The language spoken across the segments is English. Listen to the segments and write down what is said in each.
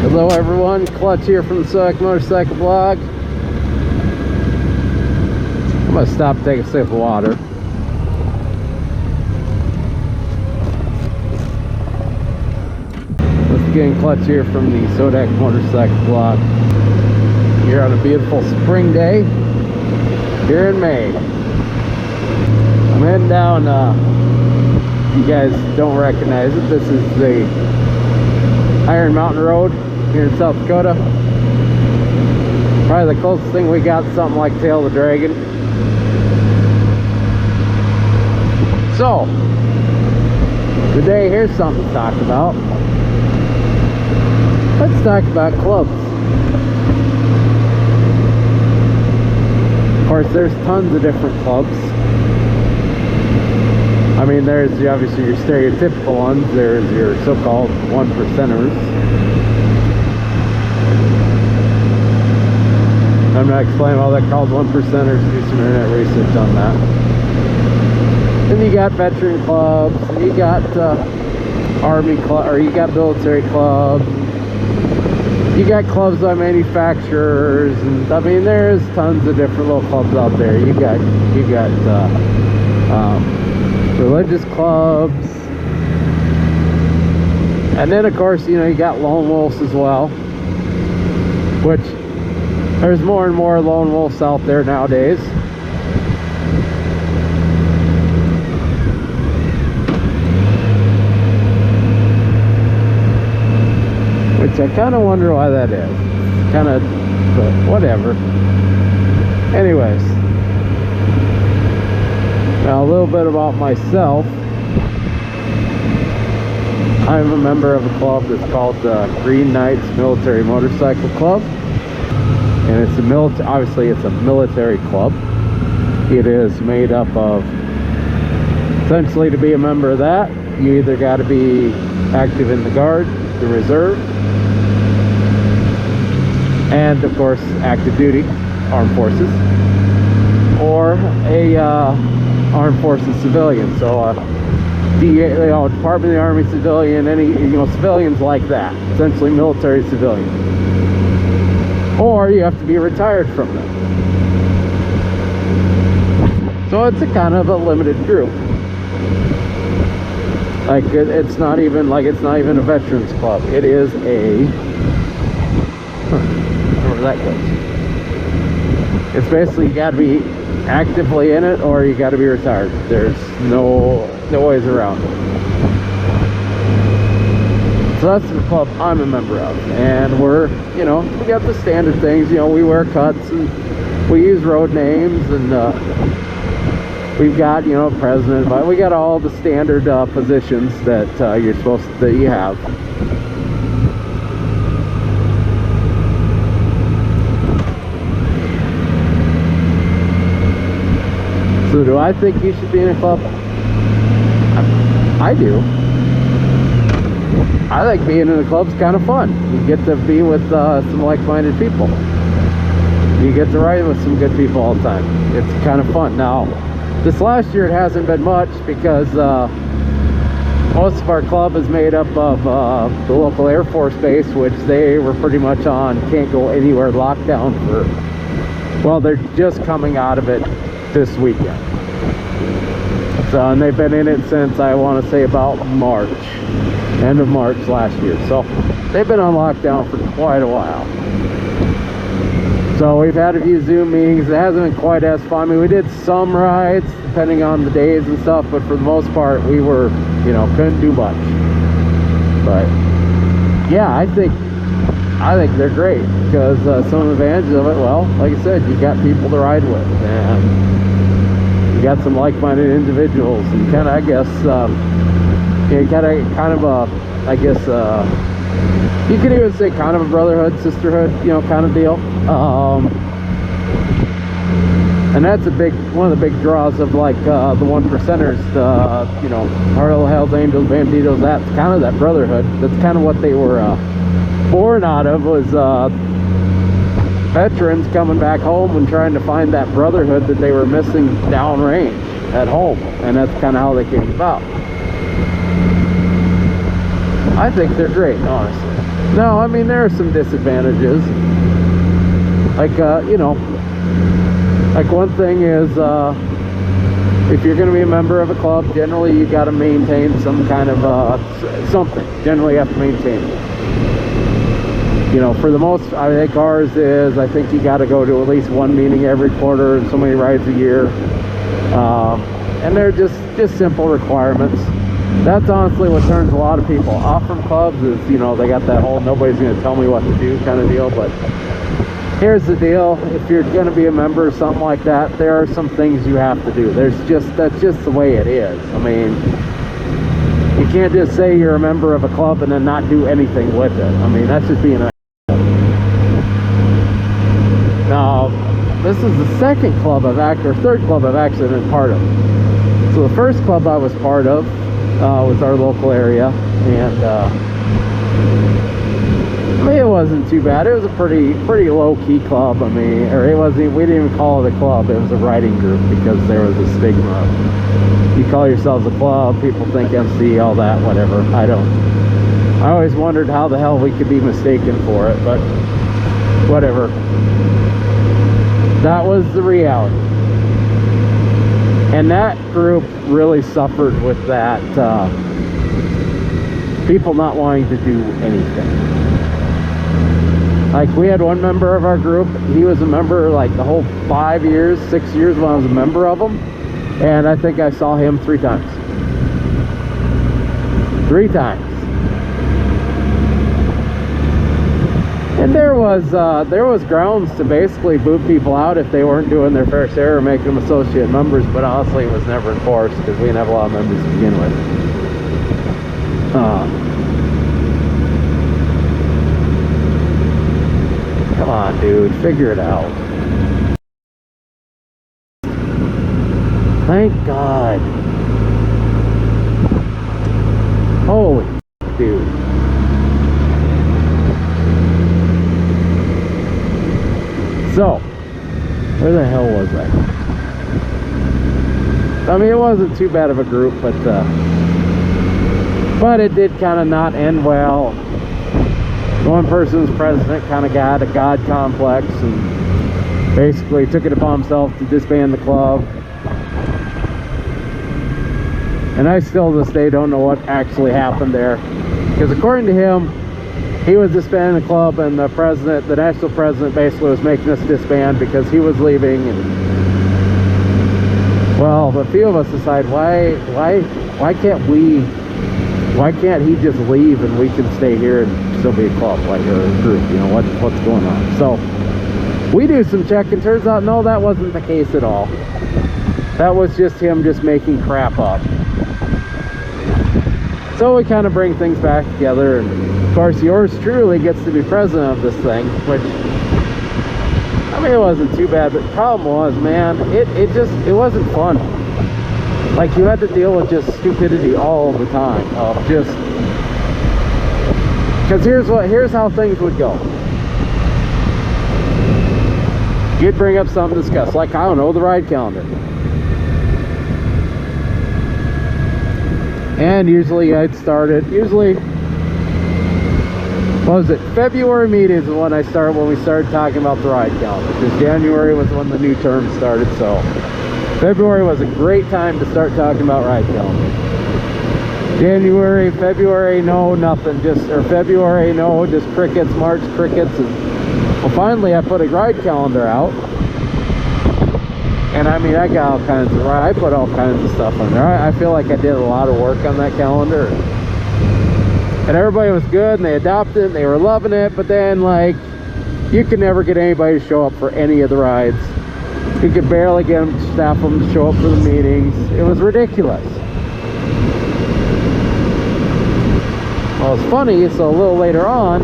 Hello everyone, Clutch here from the SoDak Motorcycle Blog. I'm gonna stop and take a sip of water. Once again, Clutch here from the SoDak Motorcycle Blog. Here on a beautiful spring day here in May. I'm heading down, you guys don't recognize it, this is the Iron Mountain Road here in South Dakota. Probably the closest thing we got to something like Tail of the Dragon. So today, here's something to talk about. Let's talk about clubs. Of course, there's tons of different clubs. I mean, there's obviously your stereotypical ones. There's your so-called one percenters. I'm not explaining all that called one percenters. Do some internet research on that. Then you got veteran clubs. You got army club, or you got military clubs. You got clubs by manufacturers, and I mean, there's tons of different little clubs out there. You got religious clubs, and then of course, you know, you got lone wolves as well, which there's more and more lone wolves out there nowadays. Which I kind of wonder why that is. Kind of, but whatever. Anyways, now a little bit about myself. I'm a member of a club that's called the Green Knights Military Motorcycle Club, and it's a obviously it's a military club. It is made up of, essentially, to be a member of that, you either got to be active in the Guard, the Reserve, and of course active duty, Armed Forces, or a Armed Forces civilian. So Department of the Army civilian, any, you know, civilians like that, essentially military civilian, or you have to be retired from them. So it's a kind of a limited group. Like it's not even a veterans club. It is a where that goes. It's basically, you got to be actively in it, or you got to be retired. There's no ways around it. So that's the club I'm a member of, and we're, you know, we got the standard things. You know, we wear cuts and we use road names, and we've got, you know, president. But we got all the standard positions that that you have. So do I think you should be in a club? I do. I think being in a club's kind of fun. You get to be with some like-minded people. You get to ride with some good people all the time. It's kind of fun. Now, this last year it hasn't been much because most of our club is made up of the local Air Force base, which they were pretty much on can't go anywhere lockdown for, well, they're just coming out of it this weekend. So, and they've been in it since, I want to say, about March, end of March last year. So they've been on lockdown for quite a while. So we've had a few Zoom meetings. It hasn't been quite as fun. I mean, we did some rides depending on the days and stuff, but for the most part we were, you know, couldn't do much. But yeah, I think they're great because some of the advantages of it, well, like I said, you got people to ride with, and you got some like-minded individuals, and kind of, I guess, you got kind of a, I guess, you could even say kind of a brotherhood, sisterhood, you know, kind of deal. And that's one of the big draws of, like, the one percenters, you know, Harlow, Hells Angels, Banditos. That's kind of that brotherhood. That's kind of what they were born out of, was veterans coming back home and trying to find that brotherhood that they were missing downrange at home, and that's kind of how they came about. I think they're great, honestly. No, I mean, there are some disadvantages. Like, you know, like one thing is, if you're going to be a member of a club, generally you got to maintain some kind of, something. Generally you have to maintain it. You know, for the most, I think ours is, I think you got to go to at least one meeting every quarter and so many rides a year. And they're just simple requirements. That's honestly what turns a lot of people off from clubs is, you know, they got that whole nobody's going to tell me what to do kind of deal. But here's the deal. If you're going to be a member or something like that, there are some things you have to do. That's just the way it is. I mean, you can't just say you're a member of a club and then not do anything with it. I mean, that's just being a... Now, this is the second club or third club I've actually been part of. So the first club I was part of was our local area, and I mean, it wasn't too bad. It was a pretty low-key club. I mean, or it wasn't. We didn't even call it a club. It was a riding group because there was a stigma. You call yourselves a club, people think MC, all that, whatever. I always wondered how the hell we could be mistaken for it, but whatever. That was the reality. And that group really suffered with that, people not wanting to do anything. Like, we had one member of our group, he was a member like the whole 6 years when I was a member of them, and I think I saw him 3 times. 3 times. And there was grounds to basically boot people out if they weren't doing their fair share or making them associate members, but honestly it was never enforced because we didn't have a lot of members to begin with. Come on, dude, figure it out. Thank God. Holy dude. So, where the hell was I? I mean, it wasn't too bad of a group, but it did kind of not end well. One person's president kind of got a god complex and basically took it upon himself to disband the club. And I still to this day don't know what actually happened there, because according to him, he was disbanding the club, and the national president basically was making us disband because he was leaving. And well, a few of us decide why can't he just leave and we can stay here and still be a club, like a group, you know, what's going on. So we do some checking. Turns out no, that wasn't the case at all. That was just him just making crap up. So we kind of bring things back together, and of course yours truly gets to be president of this thing, which, I mean, it wasn't too bad, but the problem was, man, it wasn't fun. Like, you had to deal with just stupidity all the time of just, because here's how things would go. You'd bring up something to discuss, like, I don't know, the ride calendar. And usually I'd start it, what was it, February meetings is when we started talking about the ride calendar, because January was when the new term started. So February was a great time to start talking about ride calendar. January, February, no, nothing, February, no, just crickets, March, crickets. And well, finally I put a ride calendar out. And I mean, I got all kinds of, I put all kinds of stuff on there. I feel like I did a lot of work on that calendar. And everybody was good, and they adopted it, and they were loving it. But then, like, you could never get anybody to show up for any of the rides. You could barely get them, staff them to show up for the meetings. It was ridiculous. Well, it's funny, so a little later on,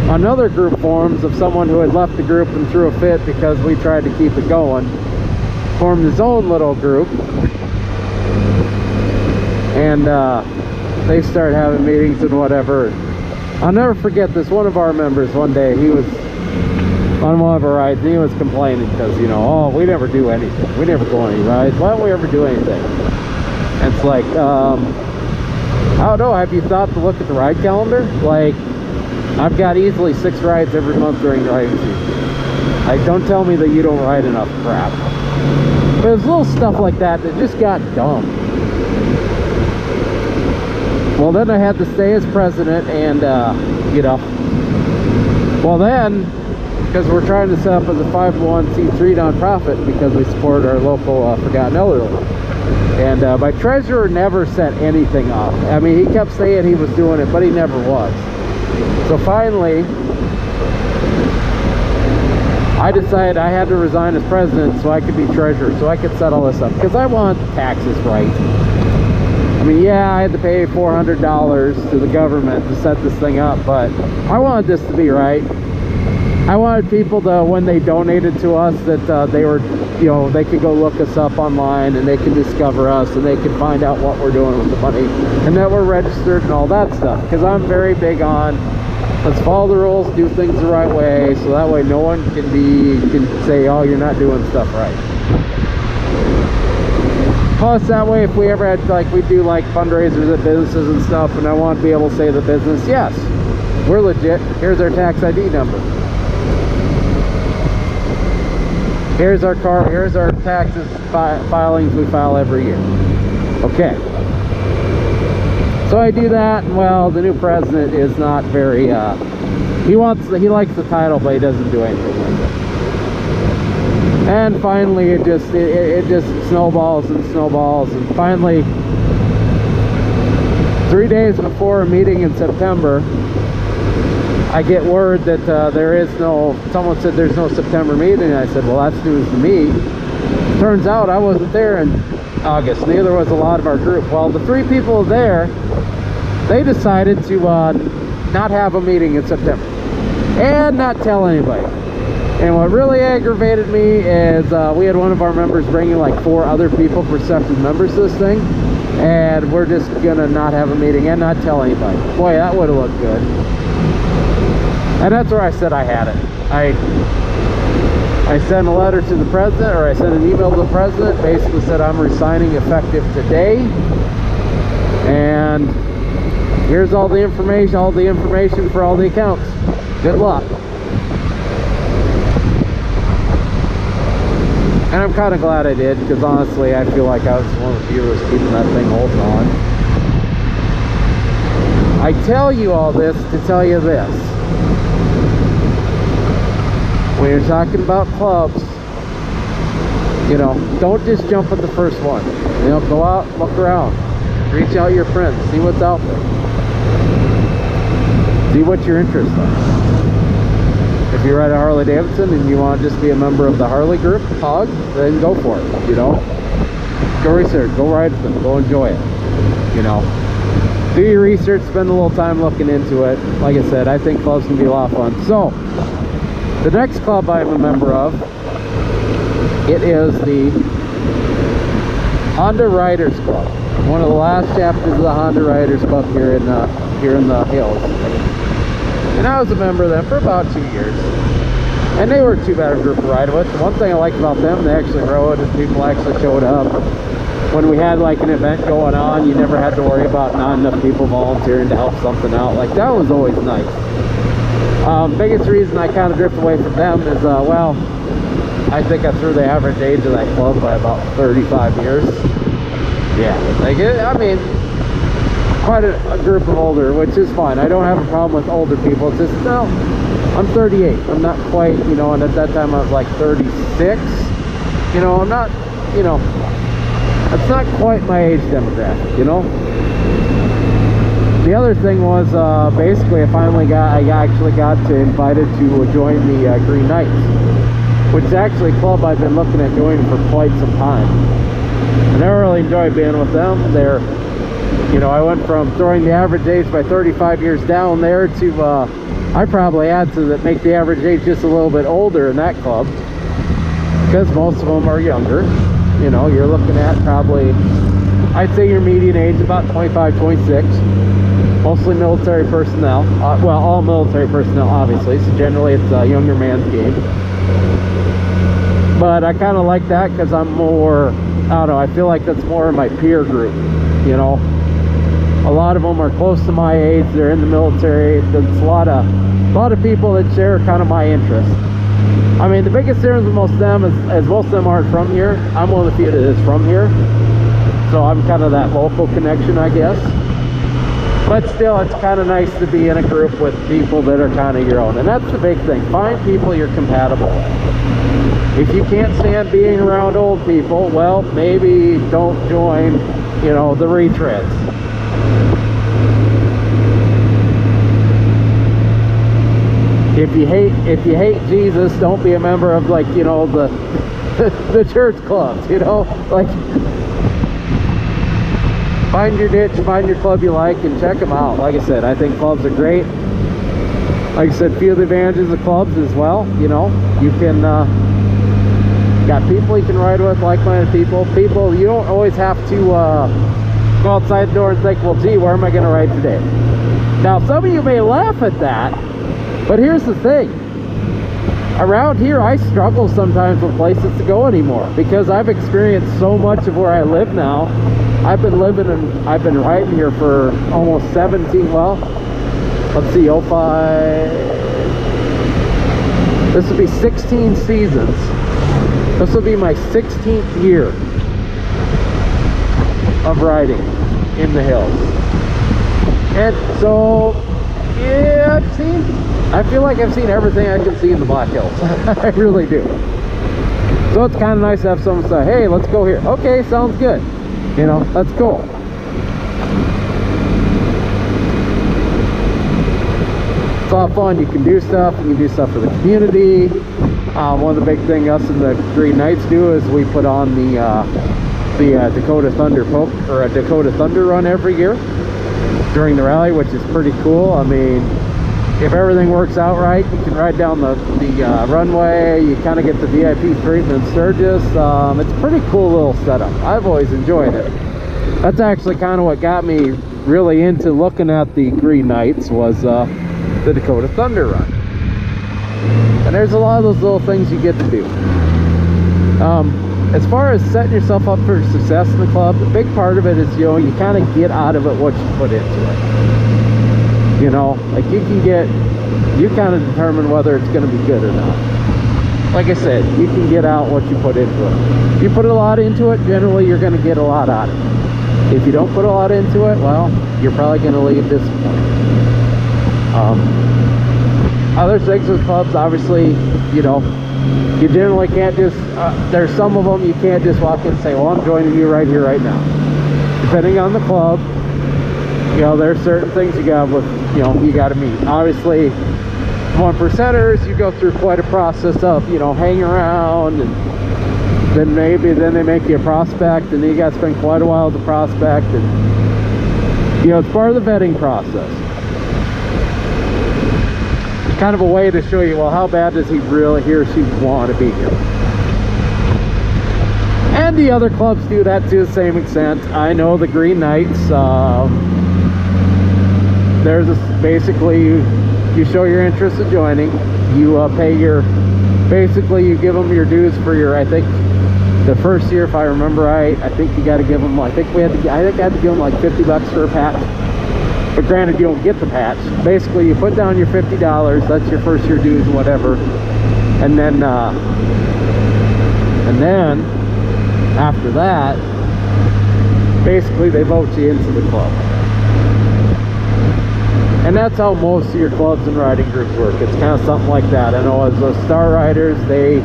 another group forms of someone who had left the group and threw a fit because we tried to keep it going. Formed his own little group, and they started having meetings and whatever. I'll never forget this. One of our members, one day, he was on one of our rides, and he was complaining because, you know, oh, we never do anything. We never go on any rides. Why don't we ever do anything? And it's like, I don't know. Have you thought to look at the ride calendar? Like, I've got easily 6 rides every month during the riding season. Like, don't tell me that you don't ride enough crap. But there's little stuff like that that just got dumb. Well, then I had to stay as president, and you know, well then, because we're trying to set up as a 501c3 nonprofit because we support our local forgotten elderly. And my treasurer never set anything up. I mean, he kept saying he was doing it, but he never was. So finally, I decided I had to resign as president so I could be treasurer, so I could set all this up. Because I want taxes right. I mean, yeah, I had to pay $400 to the government to set this thing up, but I wanted this to be right. I wanted people to, when they donated to us, that they were, you know, they could go look us up online and they can discover us and they can find out what we're doing with the money and that we're registered and all that stuff. Because I'm very big on, let's follow the rules, do things the right way, so that way no one can say, oh, you're not doing stuff right. Plus, that way, if we ever had, like, we do like fundraisers at businesses and stuff, and I want to be able to say to the business, yes, we're legit, here's our tax ID number. Here's our taxes filings we file every year. Okay. So I do that, and well, the new president is not very, he likes the title, but he doesn't do anything with it. And finally, it just snowballs and snowballs, and finally, 3 days before a meeting in September, I get word that someone said there's no September meeting, and I said, well, that's news to me. Turns out I wasn't there in August, neither was a lot of our group. Well, the 3 people there, they decided to not have a meeting in September and not tell anybody. And what really aggravated me is we had one of our members bringing like 4 other people, prospective members to this thing, and we're just gonna not have a meeting and not tell anybody. Boy, that would have looked good. And that's where I said I had it. I sent a letter to the president, or I sent an email to the president, basically said I'm resigning effective today, and here's all the information for all the accounts. Good luck. And I'm kind of glad I did, because honestly, I feel like I was one of the few who was keeping that thing holding on. I tell you all this to tell you this. When you're talking about clubs, you know, don't just jump at the first one. You know, go out, look around, reach out to your friends, see what's out there, see what your interests are. If you're at a Harley Davidson and you want to just be a member of the Harley group, hug, then go for it. You know, go research, go ride with them, go enjoy it. You know, do your research, spend a little time looking into it. Like I said, I think clubs can be a lot of fun. So the next club I'm a member of, it is the Honda Riders Club, one of the last chapters of the Honda Riders Club here in the hills. And I was a member of them for about 2 years, and they weren't too bad a group to ride with. The one thing I liked about them, they actually rode and people actually showed up. When we had like an event going on, you never had to worry about not enough people volunteering to help something out. Like, that was always nice. Biggest reason I kind of drift away from them is, well, I think I threw the average age of that club by about 35 years. Yeah, like, I mean, quite a group of older, which is fine. I don't have a problem with older people. It's just, no, I'm 38. I'm not quite, you know, and at that time I was like 36. You know, I'm not, you know, that's not quite my age demographic, you know. The other thing was, basically, I actually got invited to join the Green Knights, which is actually a club I've been looking at joining for quite some time. And I really enjoy being with them. They're, you know, I went from throwing the average age by 35 years down there to, I probably had to make the average age just a little bit older in that club, because most of them are younger. You know, you're looking at probably, I'd say your median age is about 25, 26. Mostly military personnel. Well, all military personnel, obviously. So generally, it's a younger man's game. But I kind of like that because I'm more, I don't know, I feel like that's more of my peer group, you know. A lot of them are close to my age. They're in the military. It's a lot of people that share kind of my interests. I mean, the biggest difference with most of them is, as most of them aren't from here. I'm one of the few that is from here, so I'm kind of that local connection, I guess. But still, it's kind of nice to be in a group with people that are kind of your own, and that's the big thing. Find people you're compatible with. If you can't stand being around old people, well, maybe don't join, you know, the retreads. If you hate Jesus, don't be a member of, like, you know, the church clubs, you know, like, find your niche, find your club you like, and check them out. Like I said, I think clubs are great. Like I said, few of the advantages of clubs as well, you know, you can got people you can ride with, like-minded people. You don't always have to go outside the door and think, well, gee, where am I going to ride today? Now, some of you may laugh at that, but here's the thing. Around here, I struggle sometimes with places to go anymore because I've experienced so much of where I live now. I've been riding here for almost 17, well, let's see, 05. This will be 16 seasons. This will be my 16th year of riding in the hills. And so, yeah, I feel like I've seen everything I can see in the Black Hills. I really do. So it's kind of nice to have someone say, hey, let's go here. Okay, sounds good. You know, that's cool. It's a lot of fun. You can do stuff. You can do stuff for the community. One of the big things us and the Green Knights do is we put on the Dakota Thunder a Dakota Thunder run every year during the rally, which is pretty cool. I mean, if everything works out right, you can ride down the runway. You kind of get the VIP treatment in Sturgis. It's a pretty cool little setup. I've always enjoyed it. That's actually kind of what got me really into looking at the Green Knights was the Dakota Thunder run. And there's a lot of those little things you get to do. As far as setting yourself up for success in the club, the big part of it is, you know, you kind of get out of it what you put into it. You know, like you kind of determine whether it's going to be good or not. Like I said, you can get out what you put into it. If you put a lot into it, generally you're going to get a lot out of it. If you don't put a lot into it, well, you're probably going to leave disappointed. Other things with clubs, obviously, you know, you generally can't just, there's some of them you can't just walk in and say, well, I'm joining you right here, right now. Depending on the club, you know, there's certain things you got to meet. Obviously, 1%ers, you go through quite a process of, you know, hang around, and then they make you a prospect, and then you got to spend quite a while with the prospect, and, you know, it's part of the vetting process. It's kind of a way to show you, well, how bad does he or she want to be here? And the other clubs do that to the same extent. I know the Green Knights, there's basically you show your interest in joining. You pay basically you give them your dues for your, I think the first year, if I remember right, I think you got to give them, I think I had to give them like $50 for a patch. But granted, you don't get the patch. Basically, you put down your $50. That's your first year dues, whatever. And then after that, basically they vote you into the club. And that's how most of your clubs and riding groups work. It's kind of something like that. I know as those star riders, I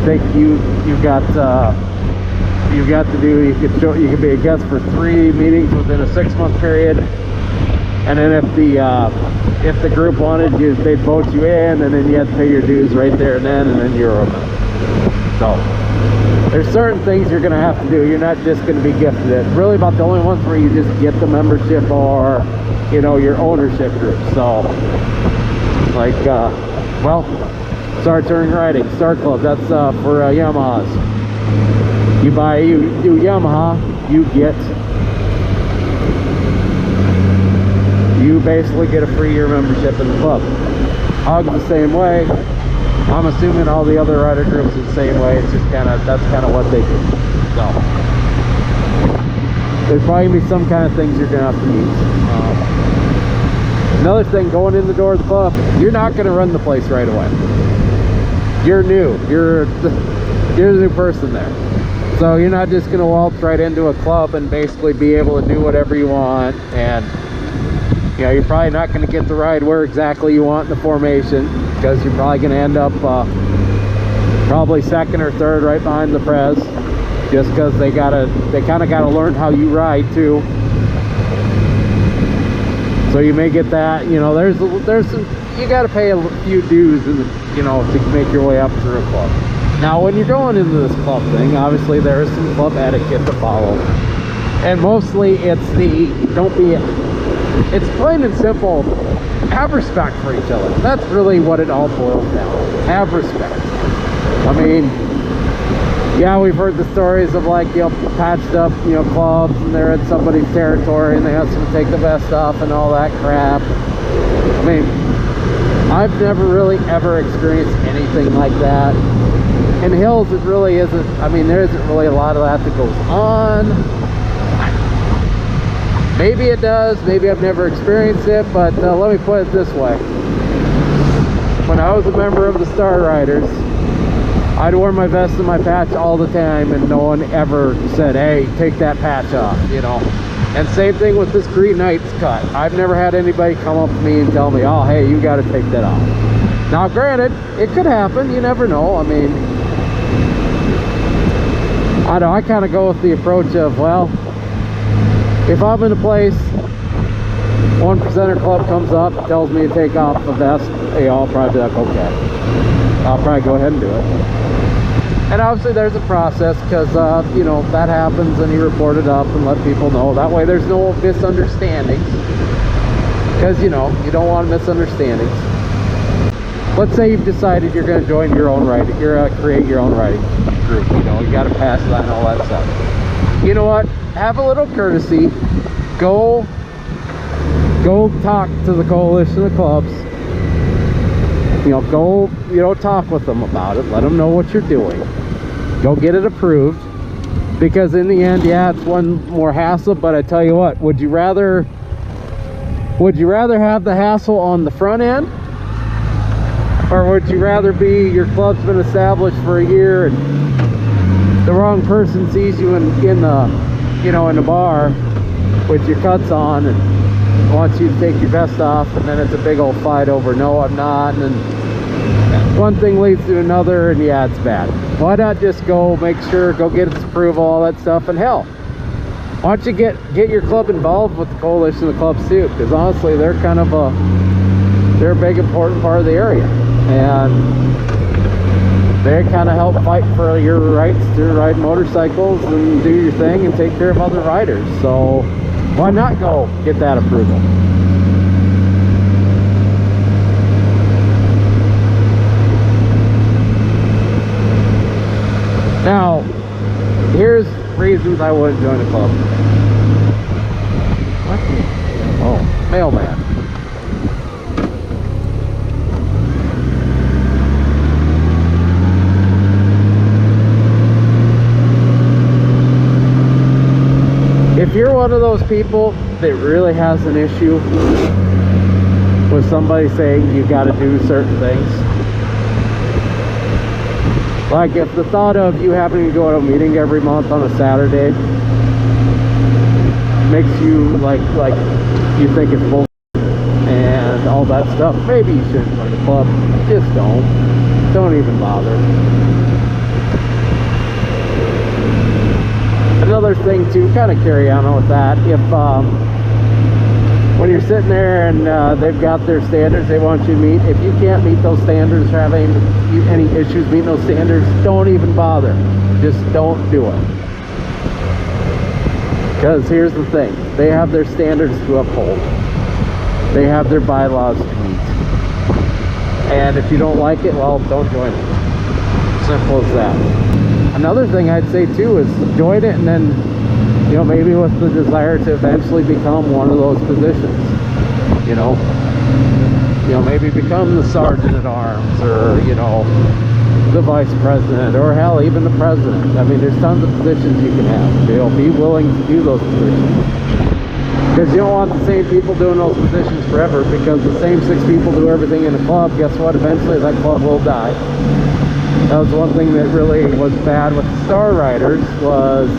think you got to do, you can be a guest for 3 meetings within a 6-month period. And then if the group wanted you, they'd vote you in, and then you had to pay your dues right there and then you're over. So there's certain things you're going to have to do. You're not just going to be gifted it. Really about the only ones where you just get the membership or, you know, your ownership group. So like well, Star Touring Riding, Star Club, that's for Yamahas. You do Yamaha, you basically get a free year membership in the club. Hog's the same way. I'm assuming all the other rider groups are the same way. It's just that's kind of what they do. So there's probably gonna be some kind of things you're gonna have to meet. Another thing, going in the door of the club, you're not gonna run the place right away. You're new. You're the new person there. So you're not just gonna waltz right into a club and basically be able to do whatever you want. And you know, you're probably not going to get the ride where exactly you want in the formation, because you're probably going to end up probably second or third right behind the prez, just because they kind of got to learn how you ride too. So you may get that, you know, there's some, you got to pay a few dues in the, you know, to make your way up through a club. Now when you're going into this club thing, obviously there is some club etiquette to follow, and mostly it's it's plain and simple, have respect for each other. That's really what it all boils down to. Have respect. I mean, yeah, we've heard the stories of, like, you know, patched up, you know, clubs, and they're in somebody's territory and they have to take the vest off and all that crap. I mean, I've never really ever experienced anything like that. In hills, it really isn't, I mean, there isn't really a lot of that goes on. Maybe it does, maybe I've never experienced it, but let me put it this way. When I was a member of the Star Riders, I'd wear my vest and my patch all the time, and no one ever said, hey, take that patch off, you know. And same thing with this Green Knights cut. I've never had anybody come up to me and tell me, oh, hey, you got to take that off. Now, granted, it could happen, you never know. I mean, I don't know, I kind of go with the approach of, well, if I'm in a place, 1%er club comes up, tells me to take off the vest, hey, I'll probably be like, okay, I'll probably go ahead and do it. And obviously there's a process, because you know, that happens and you report it up and let people know. That way there's no misunderstandings, because, you know, you don't want misunderstandings. Let's say you've decided you're going to join your own riding, you're going to create your own riding group, you know, you got to pass that and all that stuff. You know what, have a little courtesy, go talk to the coalition of clubs, you know, go, you know, talk with them about it, let them know what you're doing, go get it approved, because in the end, yeah, it's one more hassle. But I tell you what, would you rather have the hassle on the front end, or would you rather be, your club's been established for a year and the wrong person sees you in the, you know, in the bar with your cuts on and wants you to take your vest off, and then it's a big old fight over, no, I'm not, and then one thing leads to another, and yeah, it's bad. Why not just go make sure, go get its approval, all that stuff, and hell, why don't you get your club involved with the coalition of clubs too, because honestly, they're kind of they're a big important part of the area, and they kind of help fight for your rights to ride motorcycles and do your thing and take care of other riders. So why not go get that approval? Now, here's reasons I wouldn't join a club. What? Oh, mailman. If you're one of those people that really has an issue with somebody saying you got to do certain things, like if the thought of you having to go to a meeting every month on a Saturday makes you like you think it's bullshit and all that stuff, maybe you shouldn't join the club. Just don't even bother. Another thing to kind of carry on with that, if when you're sitting there and they've got their standards they want you to meet, if you can't meet those standards or have any issues meeting those standards, don't even bother. Just don't do it. Because here's the thing, they have their standards to uphold, they have their bylaws to meet, and if you don't like it, well, don't join it. Simple as that. Another thing I'd say too is join it, and then, you know, maybe with the desire to eventually become one of those positions, you know, maybe become the sergeant at arms, or, you know, the vice president, or hell, even the president. I mean, there's tons of positions you can have. You know, be willing to do those positions. Because you don't want the same people doing those positions forever, because the same 6 people do everything in a club. Guess what? Eventually that club will die. That was one thing that really was bad with the Star Riders, was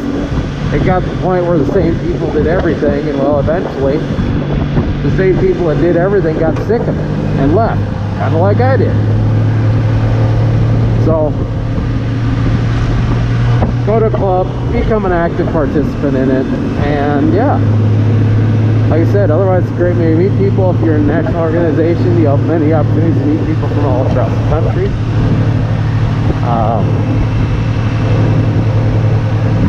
it got to the point where the same people did everything, and well, eventually the same people that did everything got sick of it and left, kind of like I did. So go to a club, become an active participant in it, and yeah, like I said, otherwise it's a great way to meet people. If you're in a national organization, you have many opportunities to meet people from all across the country.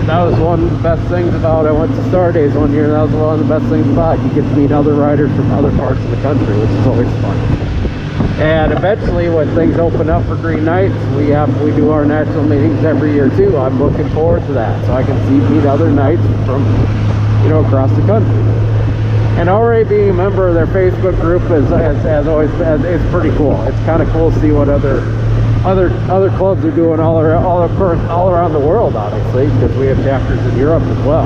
That was one of the best things about, I went to Star Days one year, and that was one of the best things about it. You get to meet other riders from other parts of the country, which is always fun. And eventually, when things open up for Green Nights, we do our national meetings every year too. I'm looking forward to that, so I can meet other knights from, you know, across the country. And already being a member of their Facebook group is it's pretty cool. It's kind of cool to see what other clubs are doing all around the world, obviously, because we have chapters in Europe as well.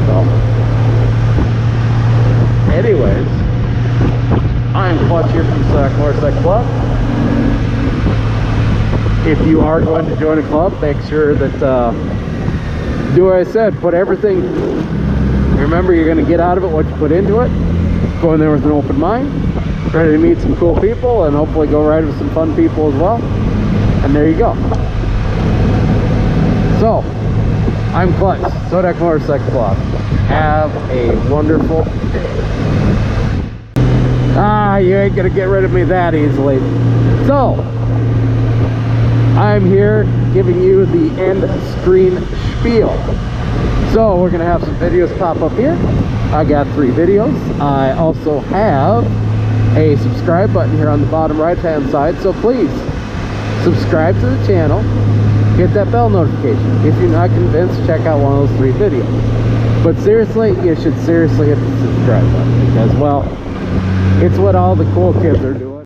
So, anyways, I'm Clutch here from SoDak Motorcycle Blog. If you are going to join a club, make sure that do what I said. Put everything. Remember, you're going to get out of it what you put into it. Go in there with an open mind, ready to meet some cool people, and hopefully go ride with some fun people as well. And there you go. So, I'm Clutch, SoDak Motorcycle Blog. Have a wonderful day. You ain't gonna get rid of me that easily. So, I'm here giving you the end screen spiel. So we're gonna have some videos pop up here. I got 3 videos. I also have a subscribe button here on the bottom right hand side, so please subscribe to the channel, hit that bell notification. If you're not convinced, check out one of those 3 videos. But seriously, you should seriously hit the subscribe button, because well, it's what all the cool kids are doing.